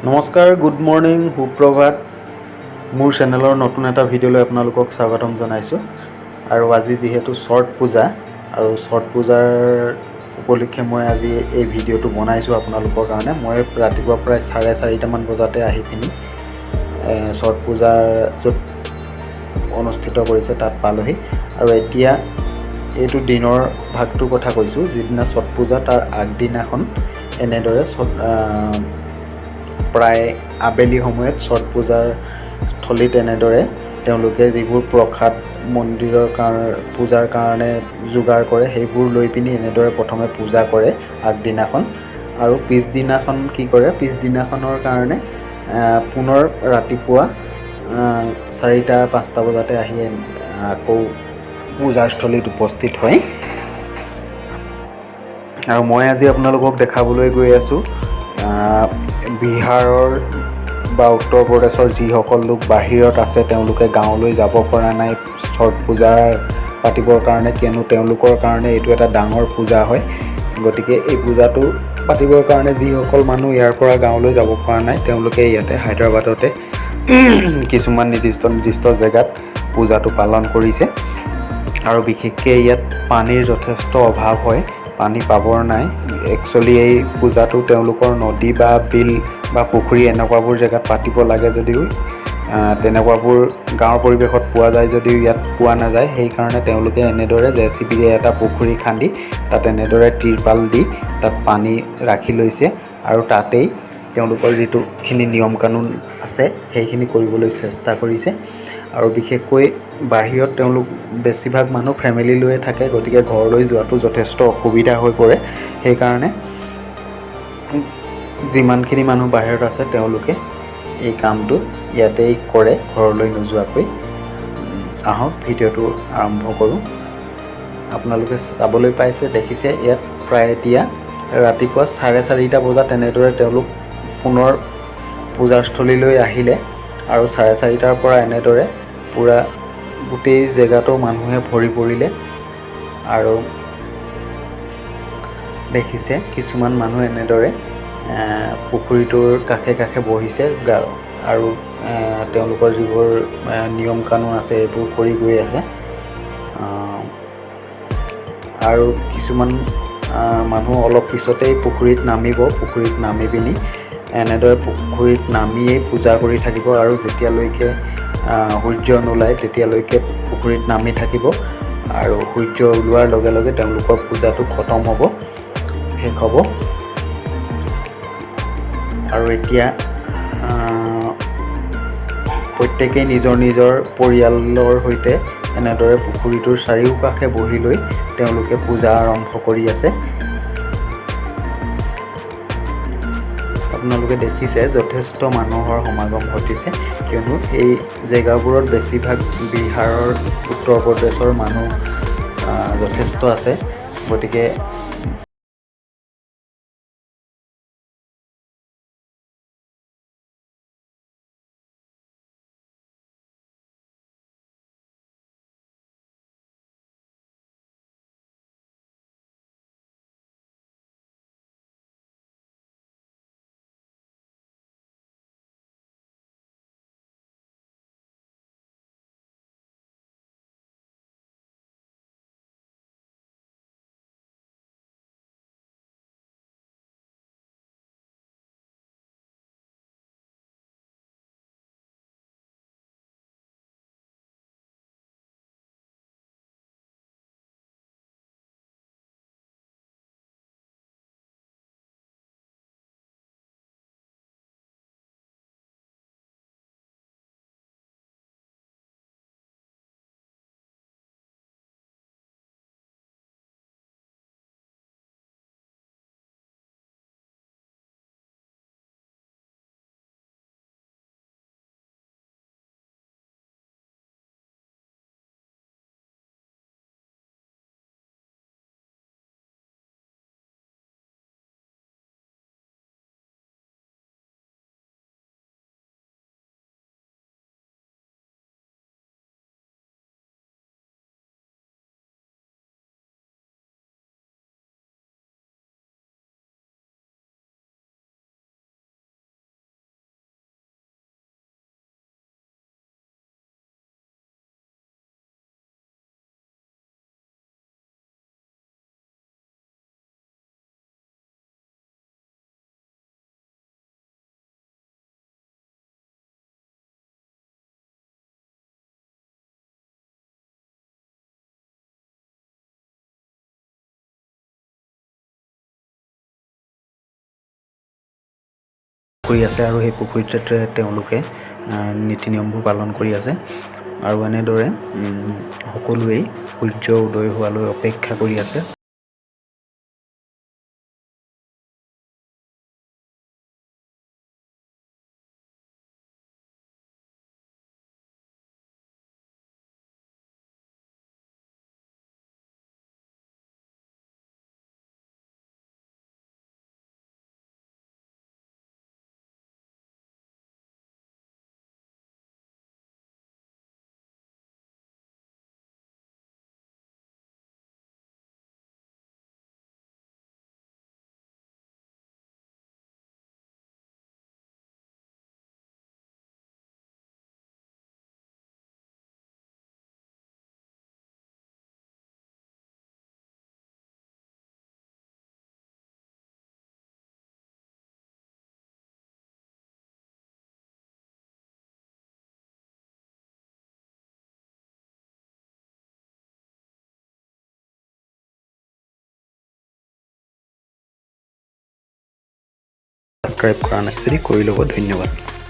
নমস্কাৰ, good morning, সুপ্ৰভাত। মোৰ চেনেলৰ নতুন এটা ভিডিঅ'লৈ আপোনালোকক স্বাগতম জনাইছোঁ। আৰু আজি যিহেতু ছট পূজা আৰু ছট পূজাৰ উপলক্ষে মই আজি এই ভিডিঅ'টো বনাইছোঁ আপোনালোকৰ কাৰণে। মই ৰাতিপুৱা প্ৰায় 4:30মান বজাতে আহি পিনি ছট পূজাৰ য'ত অনুষ্ঠিত কৰিছে তাত পালোহি। আৰু এতিয়া এইটো দিনৰ ভাগটোৰ কথা কৈছোঁ, যিদিনা ছট পূজা তাৰ আগদিনাখন এনেদৰে প্ৰায় আবেলি সময়ত ছট পূজাৰ স্থলীত এনেদৰে তেওঁলোকে যিবোৰ প্ৰসাদ মন্দিৰৰ পূজাৰ কাৰণে যোগাৰ কৰে সেইবোৰ লৈ পিনি এনেদৰে প্ৰথমে পূজা কৰে আগদিনাখন। আৰু পিছদিনাখন কি কৰে, পিছদিনাখনৰ কাৰণে পুনৰ ৰাতিপুৱা 4-5টা বজাতে আহি আকৌ পূজাৰস্থলীত উপস্থিত হয়। আৰু মই আজি আপোনালোকক দেখাবলৈ গৈ আছোঁ বিহাৰৰ বা উত্তৰ প্ৰদেশৰ যিসকল লোক বাহিৰত আছে, তেওঁলোকে গাঁৱলৈ যাব পৰা নাই ছট পূজা পাতিবৰ কাৰণে, কিয়নো তেওঁলোকৰ কাৰণে এইটো এটা ডাঙৰ পূজা হয়। গতিকে এই পূজাটো পাতিবৰ কাৰণে যিসকল মানুহ ইয়াৰ পৰা গাঁৱলৈ যাব পৰা নাই, তেওঁলোকে ইয়াতে হায়দৰাবাদতে কিছুমান নিৰ্দিষ্ট জেগাত পূজাটো পালন কৰিছে। আৰু বিশেষকৈ ইয়াত পানীৰ যথেষ্ট অভাৱ হয়, পানী পাবৰ নাই। একচুৱেলি এই পূজাটো তেওঁলোকৰ নদী বা বিল বা পুখুৰী এনেকুৱাবোৰ জেগাত পাতিব লাগে যদিও তেনেকুৱাবোৰ গাঁৱৰ পৰিৱেশত পোৱা যায় যদিও ইয়াত পোৱা নাযায়। সেইকাৰণে তেওঁলোকে এনেদৰে জেচিবিৰে এটা পুখুৰী খান্দি তাত এনেদৰে ত্ৰিপাল দি তাত পানী ৰাখি লৈছে আৰু তাতেই তেওঁলোকৰ যিটোখিনি নিয়ম কানুন আছে সেইখিনি কৰিবলৈ চেষ্টা কৰিছে। আৰু বিশেষকৈ বাহিৰত তেওঁলোক বেছিভাগ মানুহ ফেমিলি লৈয়ে থাকে, গতিকে ঘৰলৈ যোৱাটো যথেষ্ট অসুবিধা হৈ পৰে। সেইকাৰণে যিমানখিনি মানুহ বাহিৰত আছে তেওঁলোকে এই কামটো ইয়াতেই কৰে, ঘৰলৈ নোযোৱাকৈ। আহক ভিডিঅ'টো আৰম্ভ কৰোঁ। আপোনালোকে চাবলৈ পাইছে, দেখিছে ইয়াত প্ৰায় এতিয়া ৰাতিপুৱা 4:30 বজাত এনেদৰে তেওঁলোক পুনৰ পূজাৰস্থলীলৈ আহিলে। আৰু 4:30টাৰ পৰা এনেদৰে পূৰা গোটেই জেগাটো মানুহে ভৰি পৰিলে। আৰু দেখিছে কিছুমান মানুহ এনেদৰে পুখুৰীটোৰ কাষে কাষে বহিছে আৰু তেওঁলোকৰ যিবোৰ নিয়ম কানুন আছে এইবোৰ কৰি গৈ আছে। আৰু কিছুমান মানুহ অলপ পিছতেই পুখুৰীত নামিব, পুখুৰীত নামি পিনি এনেদৰে পুখুৰীত নামিয়েই পূজা কৰি থাকিব। আৰু যেতিয়ালৈকে সূৰ্য নোলায় তেতিয়ালৈকে পুখুৰীত নামি থাকিব। আৰু সূৰ্য ওলোৱাৰ লগে লগে তেওঁলোকৰ পূজাটো খতম হ'ব, শেষ হ'ব। আৰু এতিয়া প্ৰত্যেকেই নিজৰ নিজৰ পৰিয়ালৰ সৈতে এনেদৰে পুখুৰীটোৰ চাৰিওকাষে বহি লৈ তেওঁলোকে পূজা আৰম্ভ কৰি আছে। আপোনালোকে দেখিছে যথেষ্ট মানুহৰ সমাগম ঘটিছে, কিয়নো এই জেগাবোৰত বেছিভাগ বিহাৰৰ, উত্তৰ প্ৰদেশৰ মানুহ যথেষ্ট আছে। গতিকে কৰি আছে আৰু সেই পুখুৰীটোতে তেওঁলোকে নীতি নিয়মবোৰ পালন কৰি আছে আৰু এনেদৰে সকলোৱেই সূৰ্য উদয় হোৱালৈ অপেক্ষা কৰি আছে। ছাবস্ক্ৰাইব কৰা নাই যদি কৰি ল'ব, ধন্যবাদ।